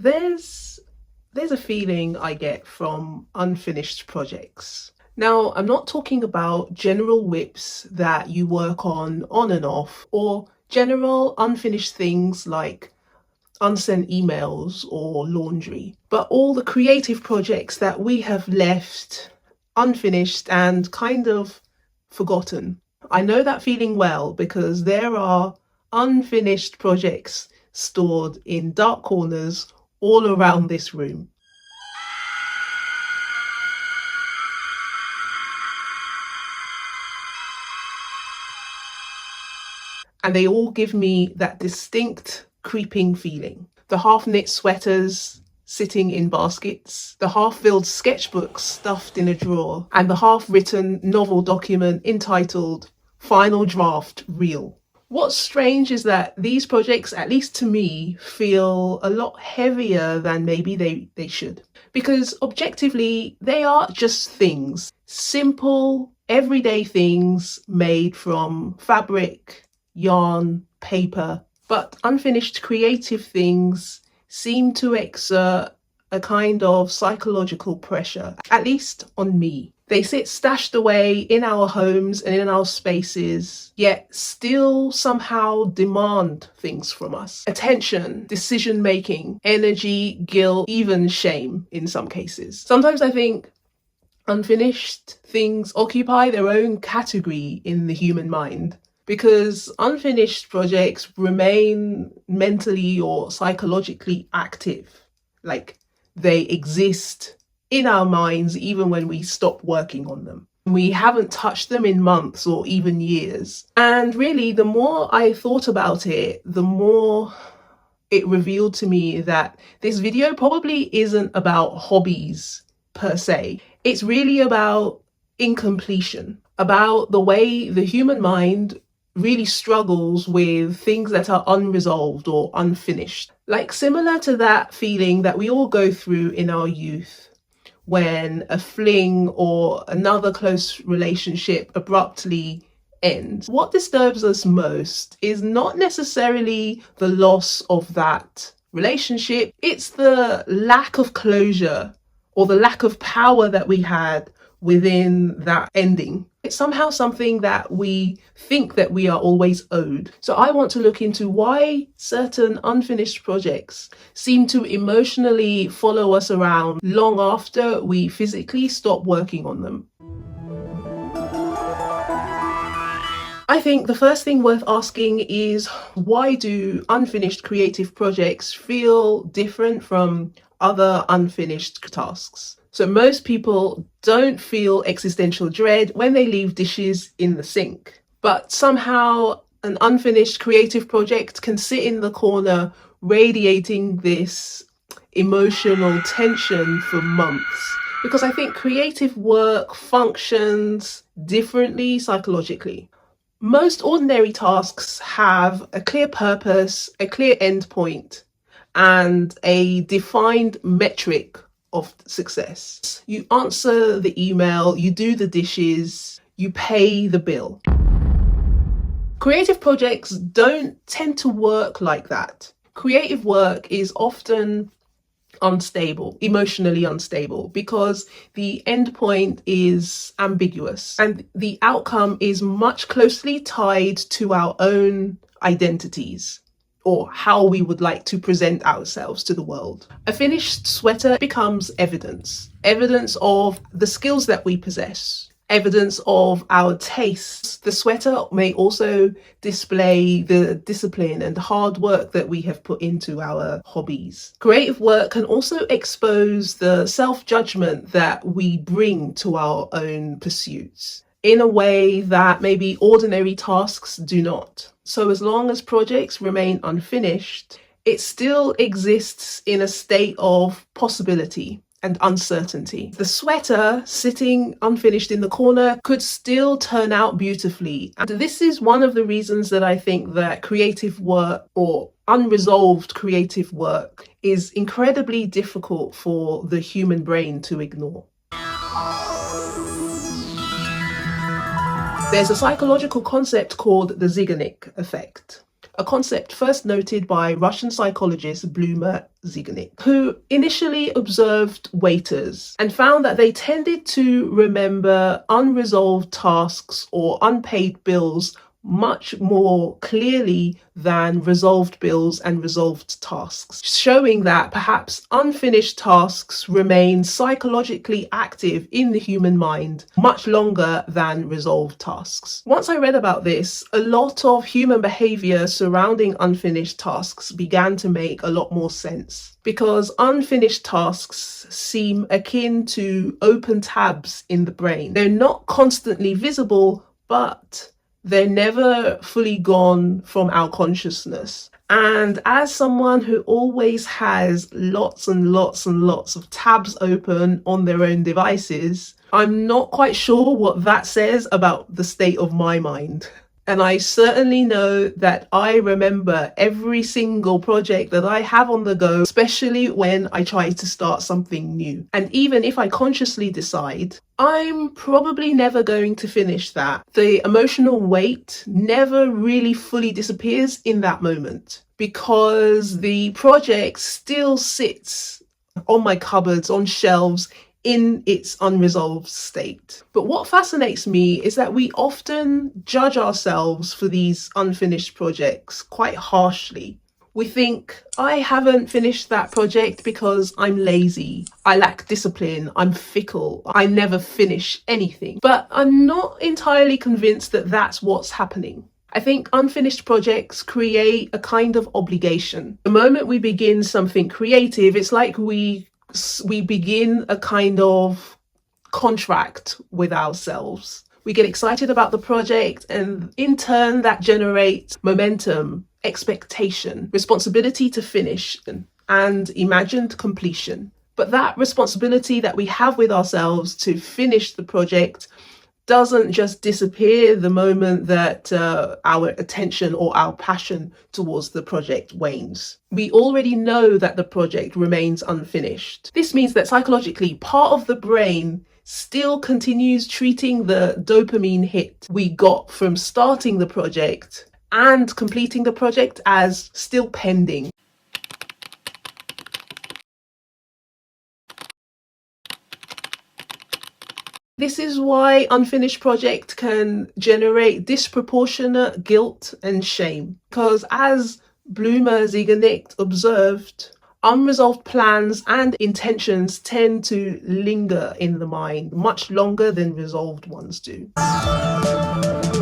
There's a feeling I get from unfinished projects. Now, I'm not talking about general whips that you work on and off, or general unfinished things like unsent emails or laundry, but all the creative projects that we have left unfinished and kind of forgotten. I know that feeling well because there are unfinished projects stored in dark corners all around this room. And they all give me that distinct creeping feeling. The half-knit sweaters sitting in baskets, the half-filled sketchbooks stuffed in a drawer, and the half-written novel document entitled Final Draft Reel. What's strange is that these projects, at least to me, feel a lot heavier than maybe they should. Because objectively, they are just things. Simple, everyday things made from fabric, yarn, paper. But unfinished creative things seem to exert a kind of psychological pressure, at least on me. They sit stashed away in our homes and in our spaces, yet still somehow demand things from us. Attention, decision-making, energy, guilt, even shame in some cases. Sometimes I think unfinished things occupy their own category in the human mind, because unfinished projects remain mentally or psychologically active. Like, they exist in our minds even when we stop working on them. We haven't touched them in months or even years. And really, the more I thought about it, the more it revealed to me that this video probably isn't about hobbies per se. It's really about incompletion, about the way the human mind really struggles with things that are unresolved or unfinished. Like, similar to that feeling that we all go through in our youth when a fling or another close relationship abruptly ends. What disturbs us most is not necessarily the loss of that relationship, it's the lack of closure or the lack of power that we had within that ending. It's somehow something that we think that we are always owed. So I want to look into why certain unfinished projects seem to emotionally follow us around long after we physically stop working on them. I think the first thing worth asking is, why do unfinished creative projects feel different from other unfinished tasks? So most people don't feel existential dread when they leave dishes in the sink, but somehow an unfinished creative project can sit in the corner radiating this emotional tension for months. Because I think creative work functions differently psychologically. Most ordinary tasks have a clear purpose, a clear endpoint, and a defined metric of success. You answer the email, you do the dishes, you pay the bill. Creative projects don't tend to work like that. Creative work is often unstable, emotionally unstable, because the endpoint is ambiguous and the outcome is much closely tied to our own identities, or how we would like to present ourselves to the world. A finished sweater becomes evidence. Evidence of the skills that we possess. Evidence of our tastes. The sweater may also display the discipline and hard work that we have put into our hobbies. Creative work can also expose the self-judgment that we bring to our own pursuits in a way that maybe ordinary tasks do not. So as long as projects remain unfinished, it still exists in a state of possibility and uncertainty. The sweater sitting unfinished in the corner could still turn out beautifully. And this is one of the reasons that I think that creative work, or unresolved creative work, is incredibly difficult for the human brain to ignore. There's a psychological concept called the Zeigarnik effect. a concept first noted by Russian psychologist Bluma Ziganik, who initially observed waiters and found that they tended to remember unresolved tasks or unpaid bills much more clearly than resolved bills and resolved tasks, showing that perhaps unfinished tasks remain psychologically active in the human mind much longer than resolved tasks. Once I read about this, a lot of human behavior surrounding unfinished tasks began to make a lot more sense, because unfinished tasks seem akin to open tabs in the brain. They're not constantly visible, but they're never fully gone from our consciousness. And as someone who always has lots and lots and lots of tabs open on their own devices, I'm not quite sure what that says about the state of my mind. And I certainly know that I remember every single project that I have on the go, especially when I try to start something new. And even if I consciously decide, I'm probably never going to finish that, the emotional weight never really fully disappears in that moment, because the project still sits on my cupboards, on shelves, in its unresolved state. But what fascinates me is that we often judge ourselves for these unfinished projects quite harshly. We think, I haven't finished that project because I'm lazy, I lack discipline, I'm fickle, I never finish anything. But I'm not entirely convinced that that's what's happening. I think unfinished projects create a kind of obligation. The moment we begin something creative, it's like we begin a kind of contract with ourselves. We get excited about the project, and in turn that generates momentum, expectation, responsibility to finish, and imagined completion. But that responsibility that we have with ourselves to finish the project doesn't just disappear the moment that our attention or our passion towards the project wanes. We already know that the project remains unfinished. This means that psychologically, part of the brain still continues treating the dopamine hit we got from starting the project and completing the project as still pending. This is why unfinished project can generate disproportionate guilt and shame, because as Bluma Ziganik observed, unresolved plans and intentions tend to linger in the mind much longer than resolved ones do. I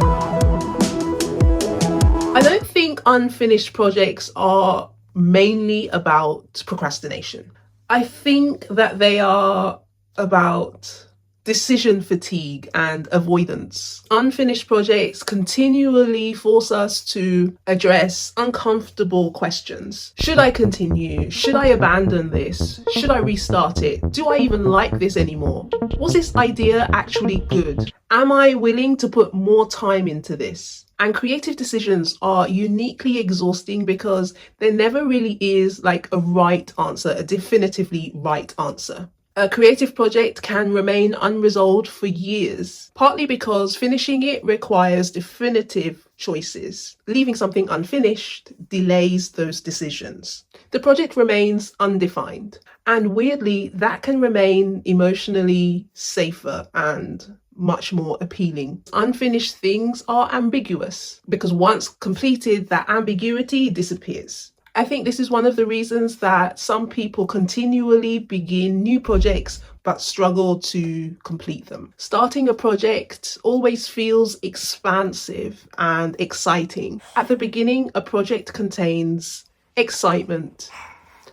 don't think unfinished projects are mainly about procrastination. I think that they are about decision fatigue and avoidance. Unfinished projects continually force us to address uncomfortable questions. Should I continue? Should I abandon this? Should I restart it? Do I even like this anymore? Was this idea actually good? Am I willing to put more time into this? And creative decisions are uniquely exhausting because there never really is like a right answer, a definitively right answer. A creative project can remain unresolved for years, partly because finishing it requires definitive choices. Leaving something unfinished delays those decisions. The project remains undefined, and weirdly, that can remain emotionally safer and much more appealing. Unfinished things are ambiguous because once completed, that ambiguity disappears. I think this is one of the reasons that some people continually begin new projects but struggle to complete them. Starting a project always feels expansive and exciting. At the beginning, a project contains excitement,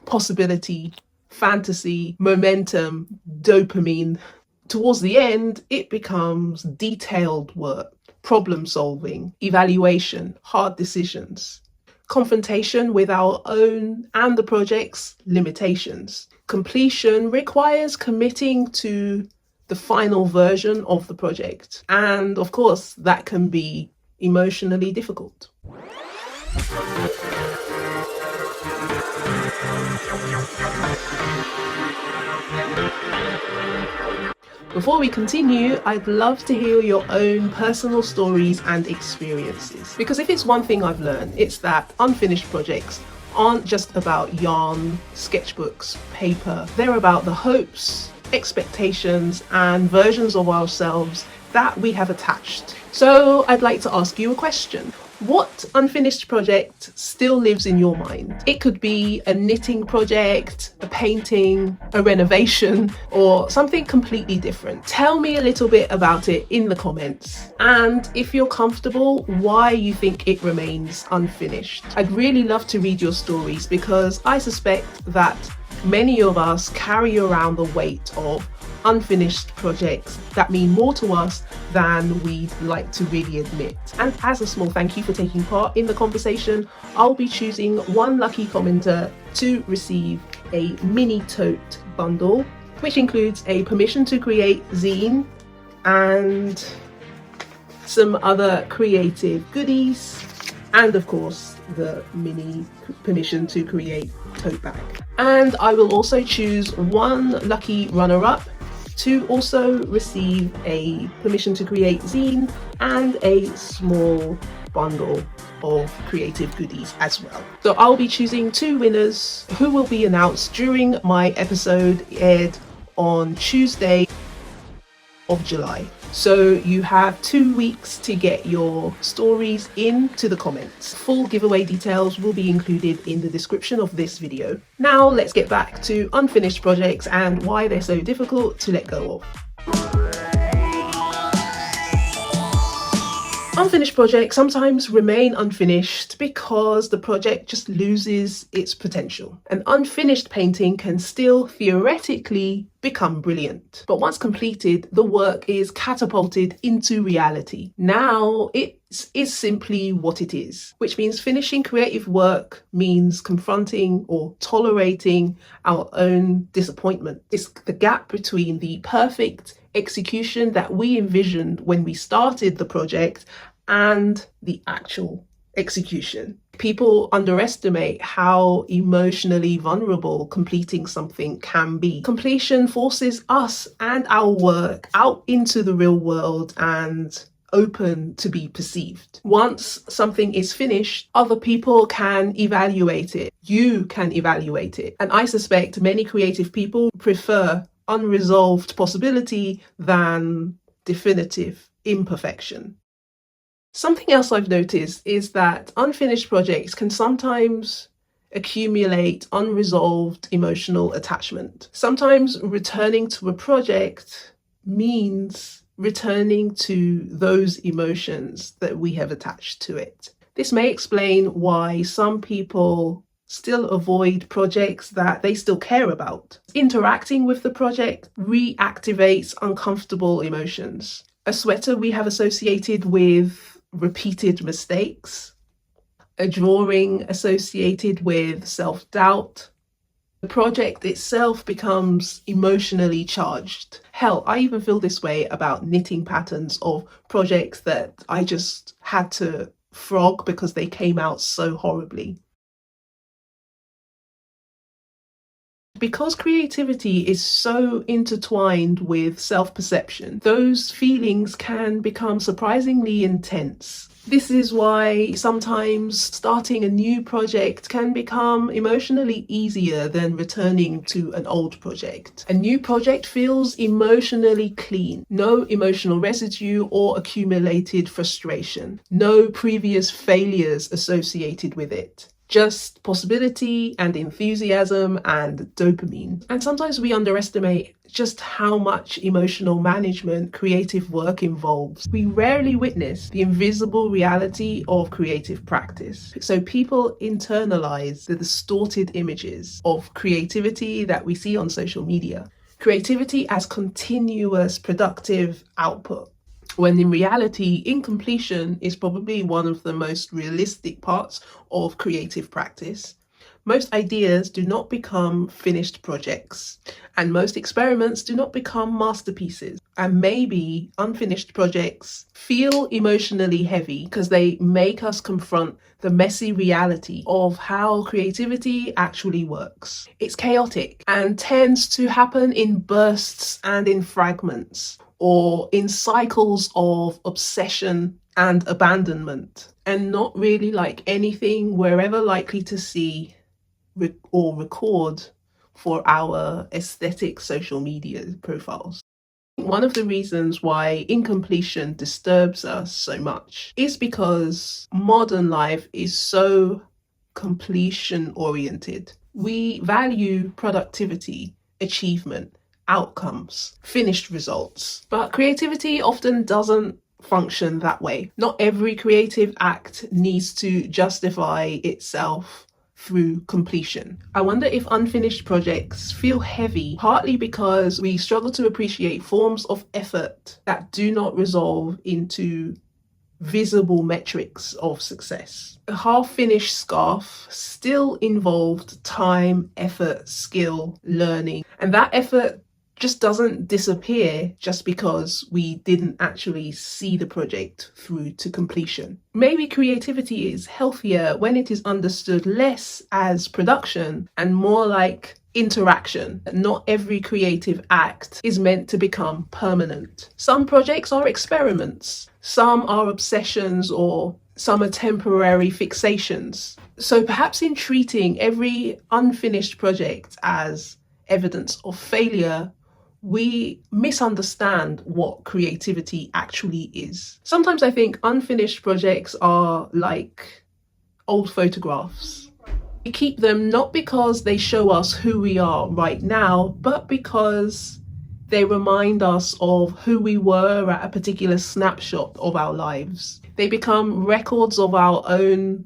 possibility, fantasy, momentum, dopamine. Towards the end, it becomes detailed work, problem solving, evaluation, hard decisions, confrontation with our own and the project's limitations. Completion requires committing to the final version of the project. And of course, that can be emotionally difficult. Before we continue, I'd love to hear your own personal stories and experiences. Because if it's one thing I've learned, it's that unfinished projects aren't just about yarn, sketchbooks, paper. They're about the hopes, expectations, and versions of ourselves that we have attached. So I'd like to ask you a question. What unfinished project still lives in your mind? It could be a knitting project, a painting, a renovation, or something completely different. Tell me a little bit about it in the comments. And if you're comfortable, why you think it remains unfinished. I'd really love to read your stories because I suspect that many of us carry around the weight of unfinished projects that mean more to us than we'd like to really admit. And as a small thank you for taking part in the conversation, I'll be choosing one lucky commenter to receive a mini tote bundle, which includes a permission to create zine and some other creative goodies, and of course the mini permission to create tote bag. And I will also choose one lucky runner-up to also receive a permission to create zine and a small bundle of creative goodies as well. So I'll be choosing 2 winners who will be announced during my episode aired on Tuesday of July. So you have 2 weeks to get your stories into the comments. Full giveaway details will be included in the description of this video. Now let's get back to unfinished projects and why they're so difficult to let go of. Unfinished projects sometimes remain unfinished because the project just loses its potential. An unfinished painting can still theoretically become brilliant, but once completed, the work is catapulted into reality. Now it is simply what it is, which means finishing creative work means confronting or tolerating our own disappointment. It's the gap between the perfect execution that we envisioned when we started the project and the actual execution. People underestimate how emotionally vulnerable completing something can be. Completion forces us and our work out into the real world and open to be perceived. Once something is finished, other people can evaluate it. You can evaluate it. And I suspect many creative people prefer unresolved possibility than definitive imperfection. Something else I've noticed is that unfinished projects can sometimes accumulate unresolved emotional attachment. Sometimes returning to a project means returning to those emotions that we have attached to it. This may explain why some people still avoid projects that they still care about. Interacting with the project reactivates uncomfortable emotions. A sweater we have associated with repeated mistakes, a drawing associated with self-doubt. The project itself becomes emotionally charged. Hell, I even feel this way about knitting patterns of projects that I just had to frog because they came out so horribly. Because creativity is so intertwined with self-perception, those feelings can become surprisingly intense. This is why sometimes starting a new project can become emotionally easier than returning to an old project. A new project feels emotionally clean. No emotional residue or accumulated frustration. No previous failures associated with it. Just possibility and enthusiasm and dopamine. And sometimes we underestimate just how much emotional management creative work involves. We rarely witness the invisible reality of creative practice. So people internalize the distorted images of creativity that we see on social media. Creativity as continuous productive output, when in reality, incompletion is probably one of the most realistic parts of creative practice. Most ideas do not become finished projects, and most experiments do not become masterpieces. And maybe unfinished projects feel emotionally heavy because they make us confront the messy reality of how creativity actually works. It's chaotic and tends to happen in bursts and in fragments, or in cycles of obsession and abandonment, and not really like anything we're ever likely to see or record for our aesthetic social media profiles. One of the reasons why incompletion disturbs us so much is because modern life is so completion oriented. We value productivity, achievement, outcomes, finished results. But creativity often doesn't function that way. Not every creative act needs to justify itself through completion. I wonder if unfinished projects feel heavy, partly because we struggle to appreciate forms of effort that do not resolve into visible metrics of success. A half-finished scarf still involved time, effort, skill, learning, and that effort just doesn't disappear just because we didn't actually see the project through to completion. Maybe creativity is healthier when it is understood less as production and more like interaction. Not every creative act is meant to become permanent. Some projects are experiments, some are obsessions, or some are temporary fixations. So perhaps in treating every unfinished project as evidence of failure, we misunderstand what creativity actually is. Sometimes I think unfinished projects are like old photographs. We keep them not because they show us who we are right now, but because they remind us of who we were at a particular snapshot of our lives. They become records of our own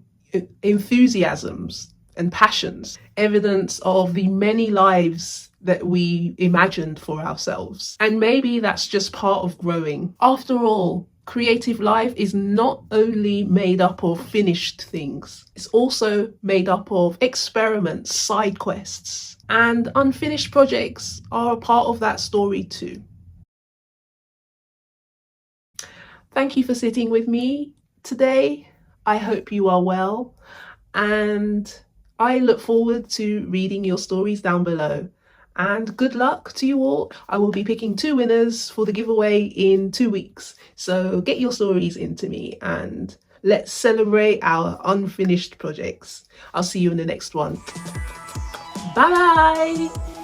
enthusiasms and passions, evidence of the many lives that we imagined for ourselves. And maybe that's just part of growing. After all, creative life is not only made up of finished things, it's also made up of experiments, side quests, and unfinished projects are a part of that story too. Thank you for sitting with me today. I hope you are well, and I look forward to reading your stories down below. And good luck to you all. I will be picking 2 winners for the giveaway in 2 weeks. So get your stories into me and let's celebrate our unfinished projects. I'll see you in the next one. Bye!